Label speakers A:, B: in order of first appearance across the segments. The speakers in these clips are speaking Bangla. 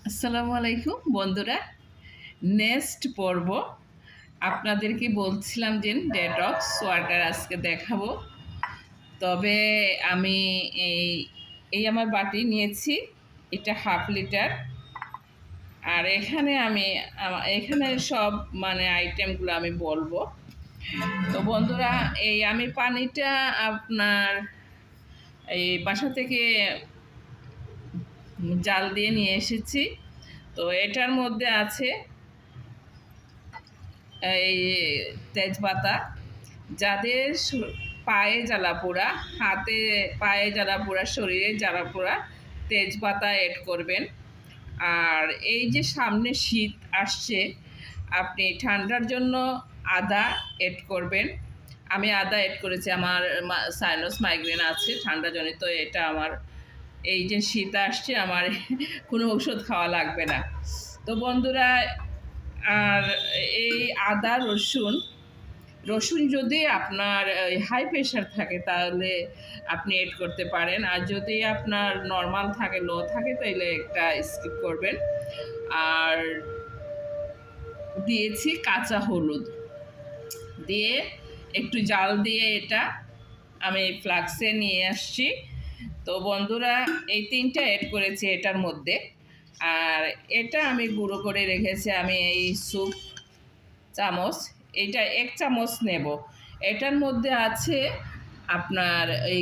A: আসসালামু আলাইকুম বন্ধুরা। নেক্সট পর্ব আপনাদেরকে বলছিলাম যে ডেটক্স ওয়াটার আজকে দেখাবো। তবে আমি এই এই আমার বাটি নিয়েছি, এটা 1/2 লিটার। আর এখানে এখানে সব আইটেমগুলো আমি বলবো। তো বন্ধুরা, আমি পানিটা আপনার এই বাসা থেকে জাল দিয়ে নিয়ে এসেছি। তো এটার মধ্যে আছে এই তেজপাতা। যাদের পায়ে জ্বালা পোড়া, হাতে পায়ে জ্বালা পোড়া, শরীরে জ্বালা পোড়া, তেজপাতা এড করবেন। আর এই যে সামনে শীত আসছে, আপনি ঠান্ডার জন্য আদা এড করবেন। আমি আদা এড করেছি, আমার সাইনাস মাইগ্রেন আছে ঠান্ডাজনিত। এটা আমার এই যে শীত আসছে, আমার কোনো ওষুধ খাওয়া লাগবে না। তো বন্ধুরা, আর এই আদা রসুন রসুন যদি আপনার হাই প্রেশার থাকে তাহলে আপনি এড করতে পারেন, আর যদি আপনার নর্মাল থাকে, লো থাকে, তাহলে একটা স্কিপ করবেন। আর দিয়েছি কাঁচা হলুদ দিয়ে একটু জাল দিয়ে এটা আমি ফ্লাক্সে নিয়ে আসছি। তো বন্ধুরা, এই 3টা এড করেছি এটার মধ্যে। আর এটা আমি গুঁড়ো করে রেখেছি, আমি এই স্যুপ চামচ, এইটা 1 চামচ নেব। এটার মধ্যে আছে আপনার এই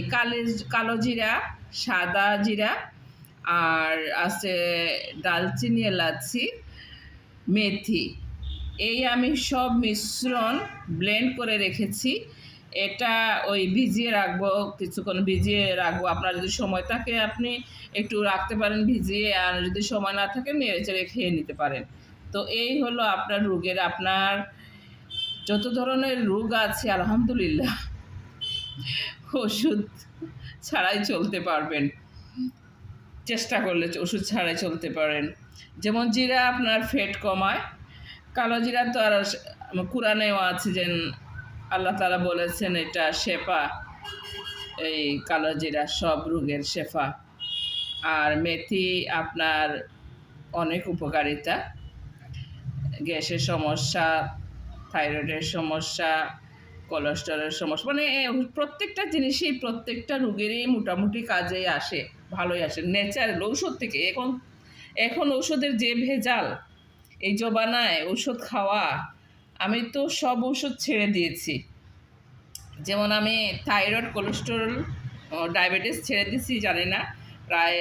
A: কালো জিরা, সাদা জিরা, আর আছে দালচিনি, এলাচি, মেথি। এই আমি সব মিশ্রণ ব্লেন্ড করে রেখেছি। এটা ভিজিয়ে রাখবো, কিছুক্ষণ ভিজিয়ে রাখবো। আপনার যদি সময় থাকে আপনি একটু রাখতে পারেন ভিজিয়ে, আর যদি সময় না থাকে নেড়েচেড়ে খেয়ে নিতে পারেন। তো এই হলো আপনার আপনার যত ধরনের রোগ আছে আলহামদুলিল্লাহ ওষুধ ছাড়াই চলতে পারবেন, চেষ্টা করলে ওষুধ ছাড়াই চলতে পারেন। যেমন জিরা আপনার ফ্যাট কমায়, কালো জিরা তো আর কোরআনেও আছে যে আল্লাহ তাআলা বলেছেন এটা শেফা, এই কালো জিরা সব রোগের শেফা। আর মেথি আপনার অনেক উপকারিতা, গ্যাসের সমস্যা, থাইরয়েডের সমস্যা, কোলেস্টেরলের সমস্যা, প্রত্যেকটা জিনিসই প্রত্যেকটা রোগেরই মোটামুটি কাজে আসে, ভালোই আসে ন্যাচারাল ঔষধ থেকে। এখন ঔষধের যে ভেজাল, এই জবানায় ওষুধ খাওয়া, আমি তো সব ওষুধ ছেড়ে দিয়েছি। যেমন আমি থাইরয়েড, কোলেস্টেরল, ডায়াবেটিস ছেড়ে দিয়েছি, জানি না প্রায়